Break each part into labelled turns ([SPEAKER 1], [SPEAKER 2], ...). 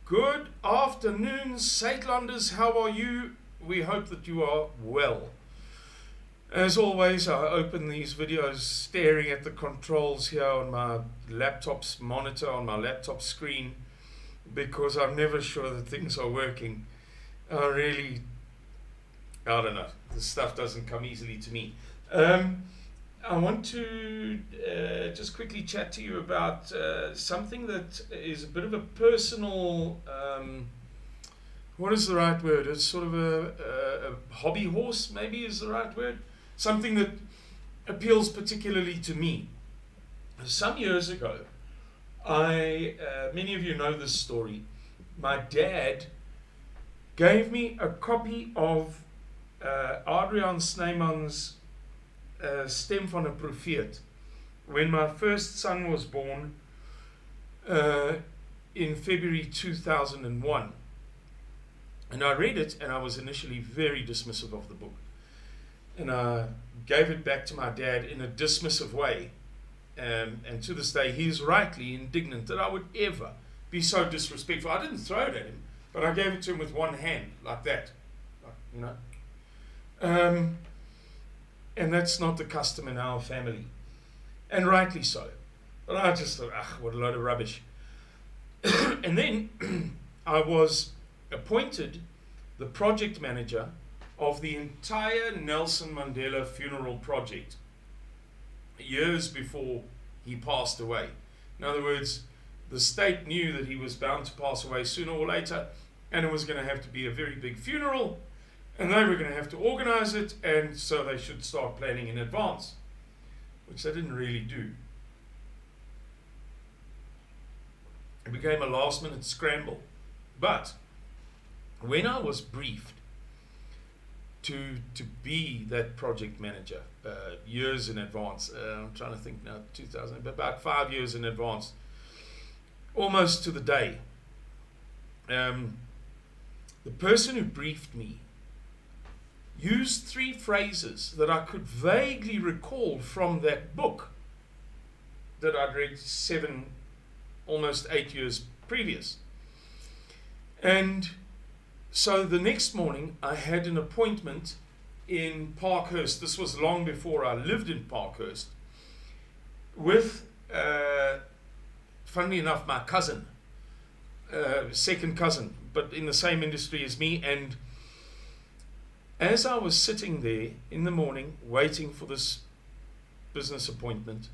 [SPEAKER 1] Good afternoon, Saitlanders. How are you? We hope that you are well. As always, I open these videos staring at the controls here on my laptop's monitor, on my laptop screen, because I'm never sure that things are working. I don't know. This stuff doesn't come easily to me. I want to just quickly chat to you about something that is a bit of a personal, what is the right word? It's sort of a hobby horse, maybe is the right word. Something that appeals particularly to me. Some years ago, many of you know this story, my dad gave me a copy of Adrian Snyman's Stem van 'n Profeet when my first son was born in February 2001. And I read it, and I was initially very dismissive of the book. And I gave it back to my dad in a dismissive way. And to this day, he is rightly indignant that I would ever be so disrespectful. I didn't throw it at him, but I gave it to him with one hand, like that. You know? And that's not the custom in our family. And rightly so. But I just thought, what a load of rubbish. And then I was appointed the project manager of the entire Nelson Mandela funeral project years before he passed away. In other words, the state knew that he was bound to pass away sooner or later, and it was going to have to be a very big funeral, and they were going to have to organize it, and so they should start planning in advance, which they didn't really do. It became a last-minute scramble. But when I was briefed to be that project manager years in advance, I'm trying to think now, 2000, about 5 years in advance, almost to the day, the person who briefed me used 3 phrases that I could vaguely recall from that book that I'd read 7, almost 8 years previous. And so the next morning I had an appointment in Parkhurst. This was long before I lived in Parkhurst, with, funnily enough, my cousin, second cousin, but in the same industry as me. And as I was sitting there in the morning waiting for this business appointment,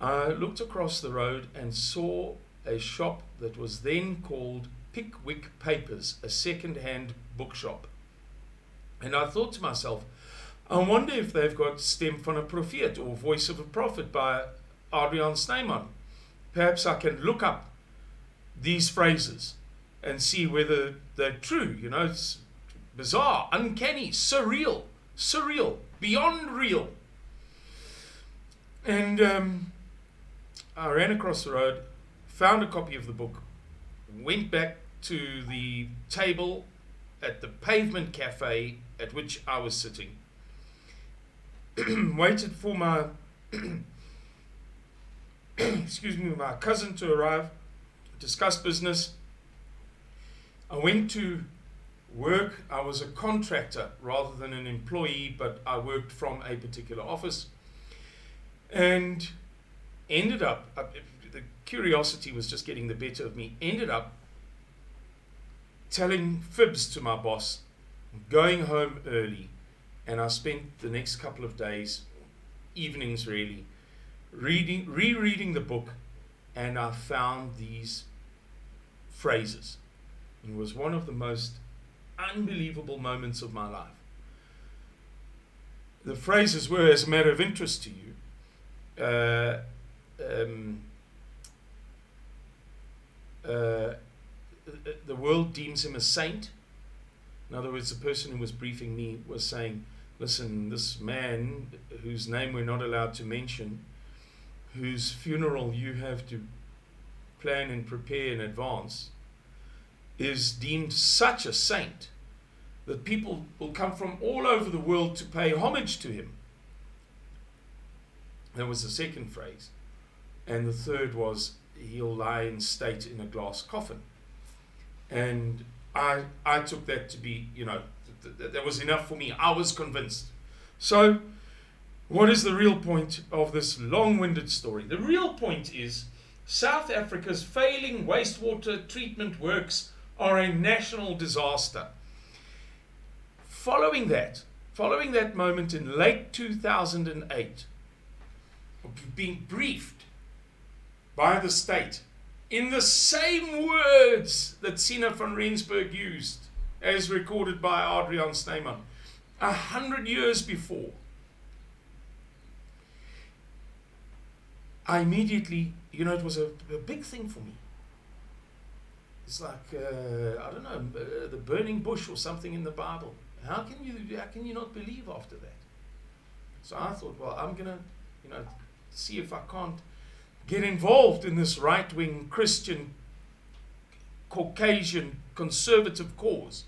[SPEAKER 1] I looked across the road and saw a shop that was then called Pickwick Papers, a second-hand bookshop. And I thought to myself, I wonder if they've got Stem van 'n Profeet, or Voice of a Prophet by Adrian Snyman. Perhaps I can look up these phrases and see whether they're true. You know, it's bizarre, uncanny, surreal, beyond real. And I ran across the road, found a copy of the book, went back to the table at the Pavement Cafe at which I was sitting, waited for my my cousin to arrive, discuss business. I went to work. I was a contractor rather than an employee, but I worked from a particular office, and ended up, the curiosity was just getting the better of me, ended up telling fibs to my boss, going home early, and I spent the next couple of days, evenings really, rereading the book, and I found these phrases. It was one of the most unbelievable moments of my life. The phrases were, as a matter of interest to you, the world deems him a saint. In other words, the person who was briefing me was saying, listen, this man whose name we're not allowed to mention, whose funeral you have to plan and prepare in advance, is deemed such a saint that people will come from all over the world to pay homage to him. That was the second phrase. And the third was, he'll lie in state in a glass coffin. And I took that to be, that was enough for me. I was convinced. So, what is the real point of this long-winded story? The real point is South Africa's failing wastewater treatment works are a national disaster. Following that moment in late 2008, being briefed by the state in the same words that Sina van Rensburg used, as recorded by Adrian Snyman, 100 years before, I immediately, it was a big thing for me. It's like, I don't know, the burning bush or something in the Bible. How can you not believe after that? So I thought, well, I'm going to, see if I can't get involved in this right-wing Christian, Caucasian, conservative cause.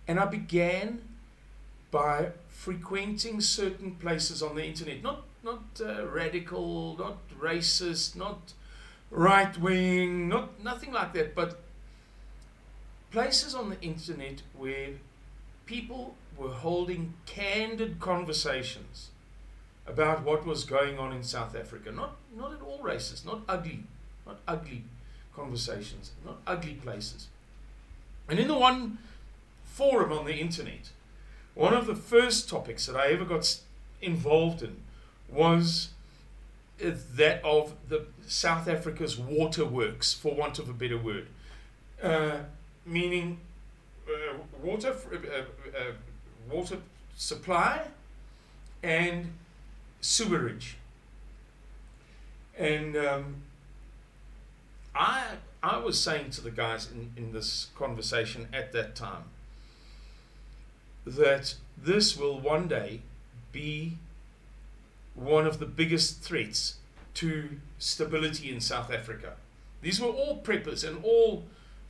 [SPEAKER 1] And I began by frequenting certain places on the internet, not radical, not racist, not right-wing, nothing like that, but places on the internet where people were holding candid conversations about what was going on in South Africa. Not at all racist, not ugly conversations, not ugly places. And in the one forum on the internet, one of the first topics that I ever got involved in was that of the South Africa's waterworks, for want of a better word, meaning water supply and sewerage. And I was saying to the guys in this conversation at that time that this will one day be one of the biggest threats to stability in South Africa. These were all preppers and all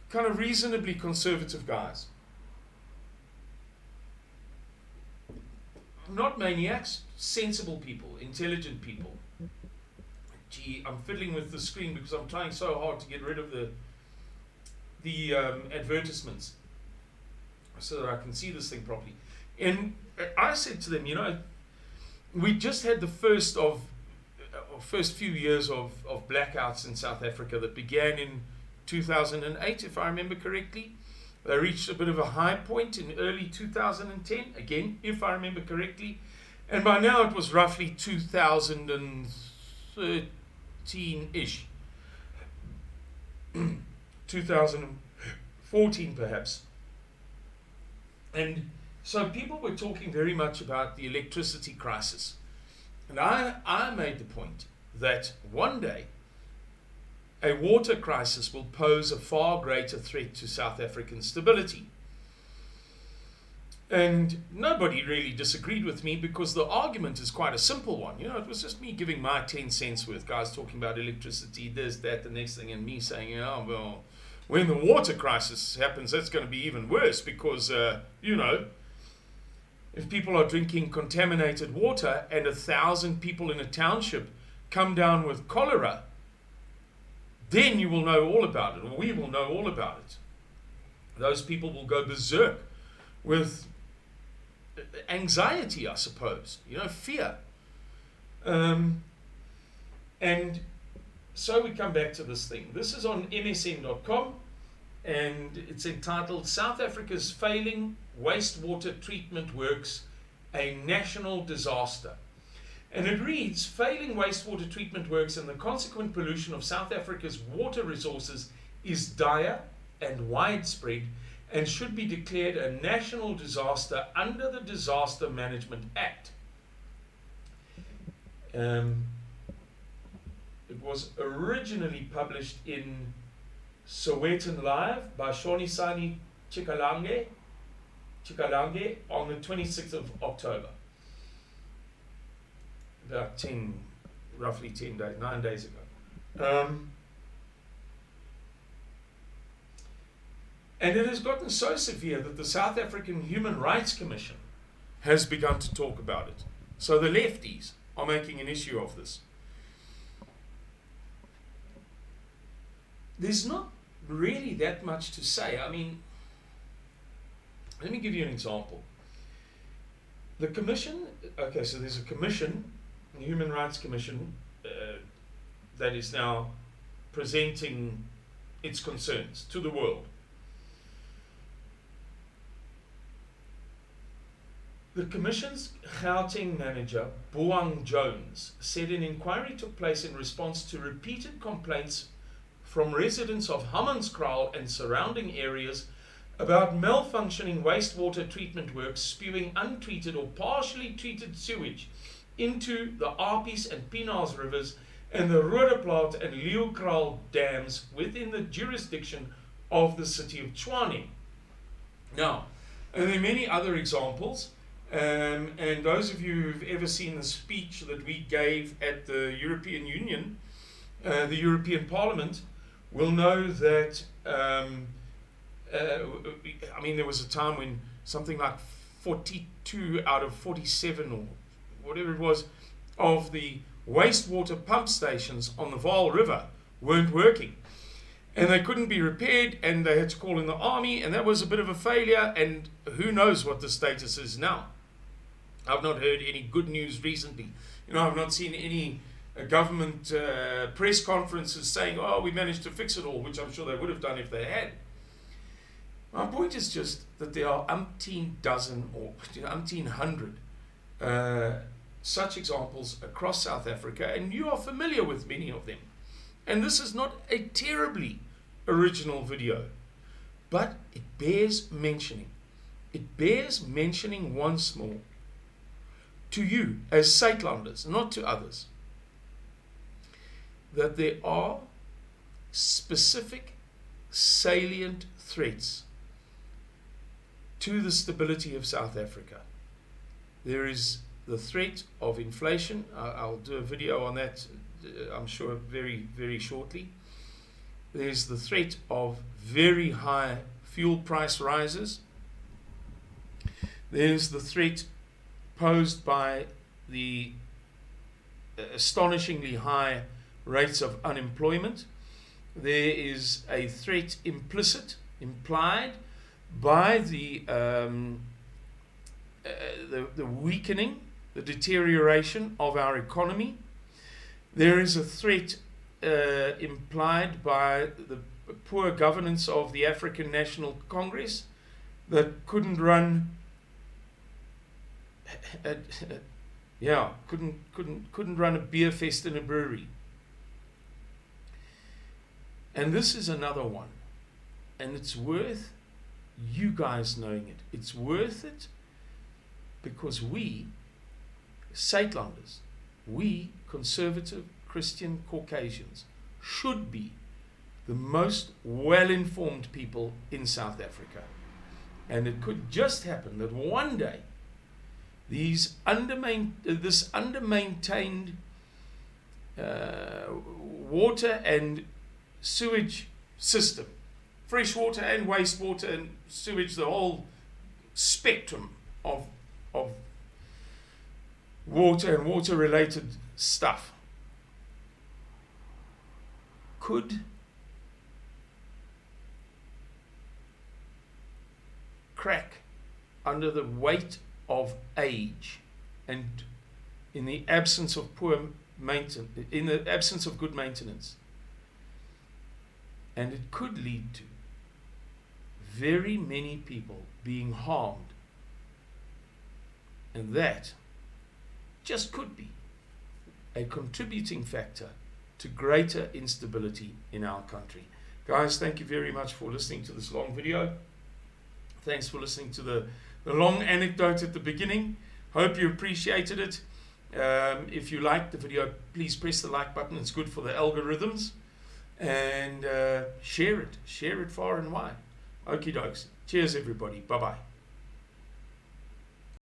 [SPEAKER 1] kind of reasonably conservative guys. Not maniacs, sensible people, intelligent people. Gee, I'm fiddling with the screen because I'm trying so hard to get rid of the advertisements so that I can see this thing properly. And I said to them, we just had the first few years of blackouts in South Africa that began in 2008, if I remember correctly. They reached a bit of a high point in early 2010, again, if I remember correctly. And by now it was roughly 2013-ish. 2014 perhaps. And so people were talking very much about the electricity crisis. And I made the point that one day a water crisis will pose a far greater threat to South African stability. And nobody really disagreed with me because the argument is quite a simple one. It was just me giving my 10 cents worth, guys talking about electricity, this, that, the next thing, and me saying, well, when the water crisis happens, that's going to be even worse because, if people are drinking contaminated water and 1,000 people in a township come down with cholera, then you will know all about it, or we will know all about it. Those people will go berserk with anxiety, I suppose, fear. And so we come back to this thing. This is on msn.com, and it's entitled South Africa's Failing Wastewater Treatment Works, a National Disaster. And it reads, failing wastewater treatment works and the consequent pollution of South Africa's water resources is dire and widespread and should be declared a national disaster under the Disaster Management Act. It was originally published in Sowetan Live by Shonisani Chikalange on the 26th of October. About roughly 10 days, 9 days ago. And it has gotten so severe that the South African Human Rights Commission has begun to talk about it. So the lefties are making an issue of this. There's not really that much to say. I mean, let me give you an example. The commission, okay, so there's a commission, the Human Rights Commission, that is now presenting its concerns to the world. The Commission's Gauteng manager, Boang Jones, said an inquiry took place in response to repeated complaints from residents of Hammanskraal and surrounding areas about malfunctioning wastewater treatment works spewing untreated or partially treated sewage into the Apies and Pinaas rivers and the Roodeplaat and Leeuwkraal dams within the jurisdiction of the city of Whining. Now, and there are many other examples, and those of you who've ever seen the speech that we gave at the European Union, the European Parliament, will know that I mean, there was a time when something like 42 out of 47 or whatever it was of the wastewater pump stations on the Vaal River weren't working, and they couldn't be repaired, and they had to call in the army, and that was a bit of a failure, and who knows what the status is now. I've not heard any good news recently. You know, I've not seen any government press conferences saying, oh, we managed to fix it all, which I'm sure they would have done if they had. My point is just that there are umpteen dozen or umpteen hundred such examples across South Africa, and you are familiar with many of them. And this is not a terribly original video, but it bears mentioning. It bears mentioning once more to you as Suidlanders, not to others, that there are specific salient threats to the stability of South Africa. There is the threat of inflation. I'll do a video on that, I'm sure, very, very shortly. There's the threat of very high fuel price rises. There's the threat posed by the astonishingly high rates of unemployment. There is a threat implied by the weakening, the deterioration of our economy. There is a threat implied by the poor governance of the African National Congress that couldn't run couldn't run a beer fest in a brewery. And this is another one, and it's worth you guys knowing it. It's worth it because we Suidlanders, we conservative Christian Caucasians, should be the most well-informed people in South Africa. And it could just happen that one day this under-maintained water and sewage system, fresh water and wastewater and sewage, the whole spectrum of water and water-related stuff, could crack under the weight of age and in the absence of poor maintenance, in the absence of good maintenance. And it could lead to very many people being harmed. And that just could be a contributing factor to greater instability in our country. Guys, thank you very much for listening to this long video. Thanks for listening to the long anecdote at the beginning. Hope you appreciated it. If you liked the video, please press the like button. It's good for the algorithms. And share it far and wide. Okie dokes. Cheers, everybody. Bye-bye.